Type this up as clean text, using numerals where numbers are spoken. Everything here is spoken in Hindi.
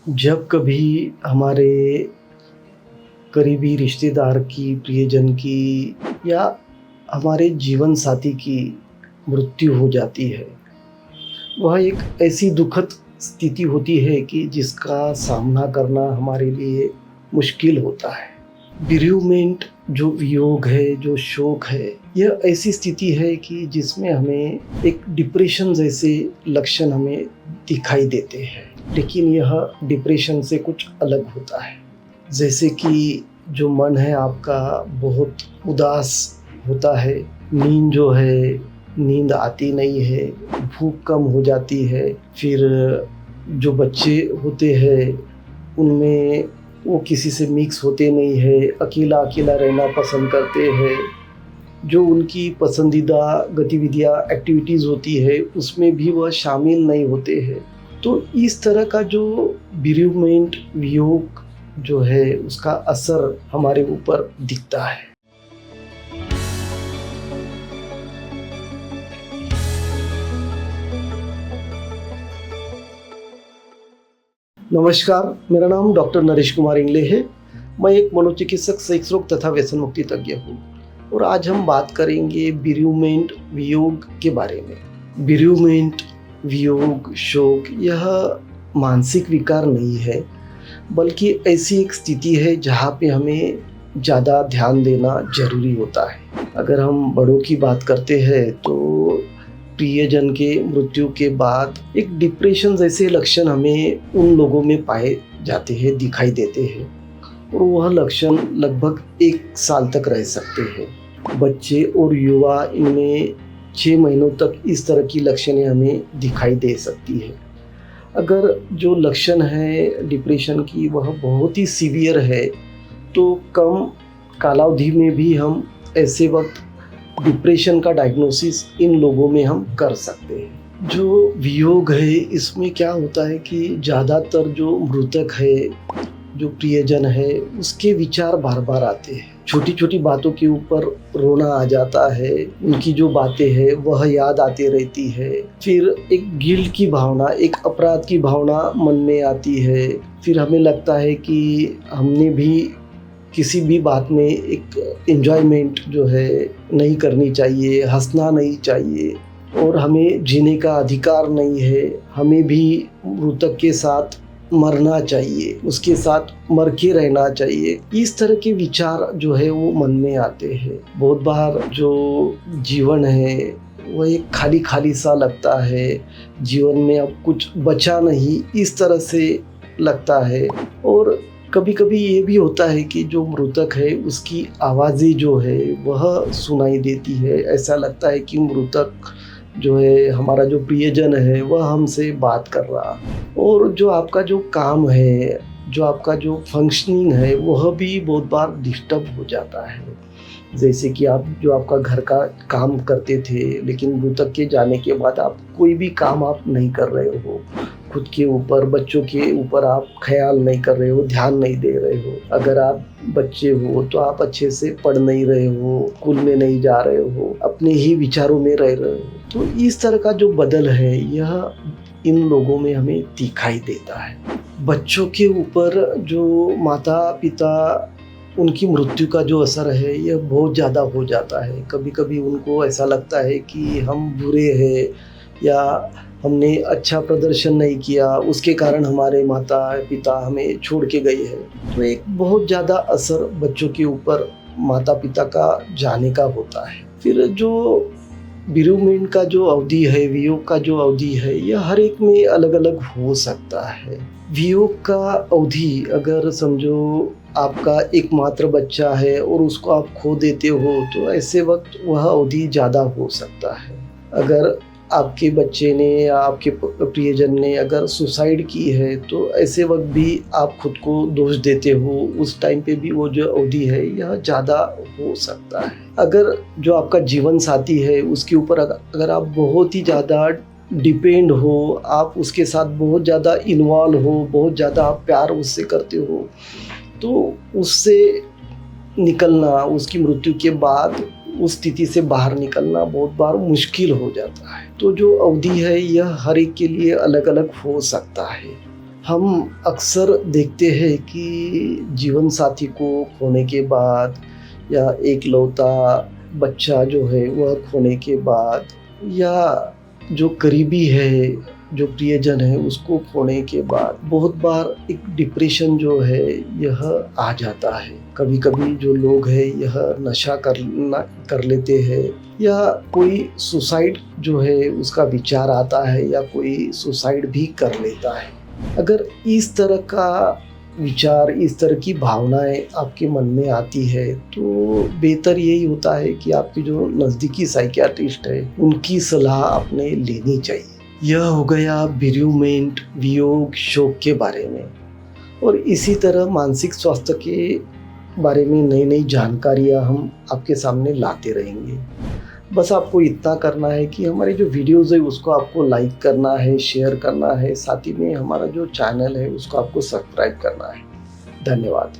जब कभी हमारे करीबी रिश्तेदार की, प्रियजन की या हमारे जीवन साथी की मृत्यु हो जाती है, वह एक ऐसी दुखद स्थिति होती है कि जिसका सामना करना हमारे लिए मुश्किल होता है। बेरेलमेंट जो वियोग है, जो शोक है, यह ऐसी स्थिति है कि जिसमें हमें एक डिप्रेशन जैसे लक्षण हमें दिखाई देते हैं। लेकिन यह डिप्रेशन से कुछ अलग होता है। जैसे कि जो मन है आपका बहुत उदास होता है, नींद जो है, नींद आती नहीं है, भूख कम हो जाती है। फिर जो बच्चे होते हैं उनमें वो किसी से मिक्स होते नहीं है, अकेला अकेला रहना पसंद करते हैं। जो उनकी पसंदीदा गतिविधियाँ, एक्टिविटीज़ होती है उसमें भी वह शामिल नहीं होते हैं। तो इस तरह का जो बेरेलमेंट, वियोग जो है उसका असर हमारे ऊपर दिखता है। नमस्कार, मेरा नाम डॉक्टर नरेश कुमार इंगले है। मैं एक मनोचिकित्सक, सेक्स रोग तथा व्यसन मुक्ति तज्ञ हूँ और आज हम बात करेंगे बेरेलमेंट, वियोग के बारे में। बेरेलमेंट, वियोग, शोक यह मानसिक विकार नहीं है, बल्कि ऐसी एक स्थिति है जहाँ पे हमें ज़्यादा ध्यान देना ज़रूरी होता है। अगर हम बड़ों की बात करते हैं तो प्रियजन के मृत्यु के बाद एक डिप्रेशन जैसे लक्षण हमें उन लोगों में पाए जाते हैं, दिखाई देते हैं और वह लक्षण लगभग 1 साल तक रह सकते हैं। बच्चे और युवा इनमें 6 महीनों तक इस तरह की लक्षणें हमें दिखाई दे सकती है। अगर जो लक्षण है डिप्रेशन की वह बहुत ही सीवियर है तो कम कालावधि में भी हम ऐसे वक्त डिप्रेशन का डायग्नोसिस इन लोगों में हम कर सकते हैं। जो वियोग है इसमें क्या होता है कि ज़्यादातर जो मृतक है, जो प्रियजन है, उसके विचार बार बार आते हैं। छोटी छोटी बातों के ऊपर रोना आ जाता है, उनकी जो बातें हैं वह याद आती रहती है। फिर एक गिल्ट की भावना, एक अपराध की भावना मन में आती है। फिर हमें लगता है कि हमने भी किसी भी बात में एक एन्जॉयमेंट जो है नहीं करनी चाहिए, हंसना नहीं चाहिए और हमें जीने का अधिकार नहीं है। हमें भी मृतक के साथ मरना चाहिए, उसके साथ मर के रहना चाहिए। इस तरह के विचार जो है वो मन में आते हैं। बहुत बार जो जीवन है वो एक खाली खाली सा लगता है, जीवन में अब कुछ बचा नहीं, इस तरह से लगता है। और कभी कभी ये भी होता है कि जो मृतक है उसकी आवाज़ें जो है वह सुनाई देती है। ऐसा लगता है कि मृतक जो है, हमारा जो प्रियजन है, वह हमसे बात कर रहा। और जो आपका जो काम है, जो आपका जो फंक्शनिंग है वह भी बहुत बार डिस्टर्ब हो जाता है। जैसे कि आप जो आपका घर का काम करते थे, लेकिन मृतक के जाने के बाद आप कोई भी काम आप नहीं कर रहे हो, खुद के ऊपर, बच्चों के ऊपर आप ख्याल नहीं कर रहे हो, ध्यान नहीं दे रहे हो। अगर आप बच्चे हो तो आप अच्छे से पढ़ नहीं रहे हो, स्कूल में नहीं जा रहे हो, अपने ही विचारों में रह रहे हो। तो इस तरह का जो बदल है यह इन लोगों में हमें दिखाई देता है। बच्चों के ऊपर जो माता पिता, उनकी मृत्यु का जो असर है यह बहुत ज़्यादा हो जाता है। कभी कभी उनको ऐसा लगता है कि हम बुरे हैं या हमने अच्छा प्रदर्शन नहीं किया, उसके कारण हमारे माता पिता हमें छोड़ के गए हैं। तो एक बहुत ज़्यादा असर बच्चों के ऊपर माता पिता का जाने का होता है। फिर जो बेरेलमेंट का जो अवधि है, वियोग का जो अवधि है, यह हर एक में अलग अलग हो सकता है। वियोग का अवधि अगर समझो आपका एकमात्र बच्चा है और उसको आप खो देते हो तो ऐसे वक्त वह अवधि ज़्यादा हो सकता है। अगर आपके बच्चे ने या आपके प्रियजन ने अगर सुसाइड की है तो ऐसे वक्त भी आप खुद को दोष देते हो, उस टाइम पे भी वो जो अवधि है यह ज़्यादा हो सकता है। अगर जो आपका जीवन साथी है उसके ऊपर अगर आप बहुत ही ज़्यादा डिपेंड हो, आप उसके साथ बहुत ज़्यादा इन्वॉल्व हो, बहुत ज़्यादा आप प्यार उससे करते हो, तो उससे निकलना, उसकी मृत्यु के बाद उस स्थिति से बाहर निकलना बहुत बार मुश्किल हो जाता है। तो जो अवधि है यह हर एक के लिए अलग अलग हो सकता है। हम अक्सर देखते हैं कि जीवन साथी को खोने के बाद या एकलौता बच्चा जो है वह खोने के बाद या जो करीबी है, जो प्रियजन है उसको खोने के बाद बहुत बार एक डिप्रेशन जो है यह आ जाता है। कभी-कभी जो लोग हैं यह नशा कर लेते हैं या कोई सुसाइड जो है उसका विचार आता है या कोई सुसाइड भी कर लेता है। अगर इस तरह का विचार, इस तरह की भावनाएँ आपके मन में आती है तो बेहतर यही होता है कि आपके जो नज़दीकी साइकियाट्रिस्ट है उनकी सलाह आपने लेनी चाहिए। यह हो गया बेरियरमेंट, वियोग, शोक के बारे में। और इसी तरह मानसिक स्वास्थ्य के बारे में नई-नई जानकारियाँ हम आपके सामने लाते रहेंगे। बस आपको इतना करना है कि हमारे जो वीडियोज़ है उसको आपको लाइक करना है, शेयर करना है, साथ ही में हमारा जो चैनल है उसको आपको सब्सक्राइब करना है। धन्यवाद।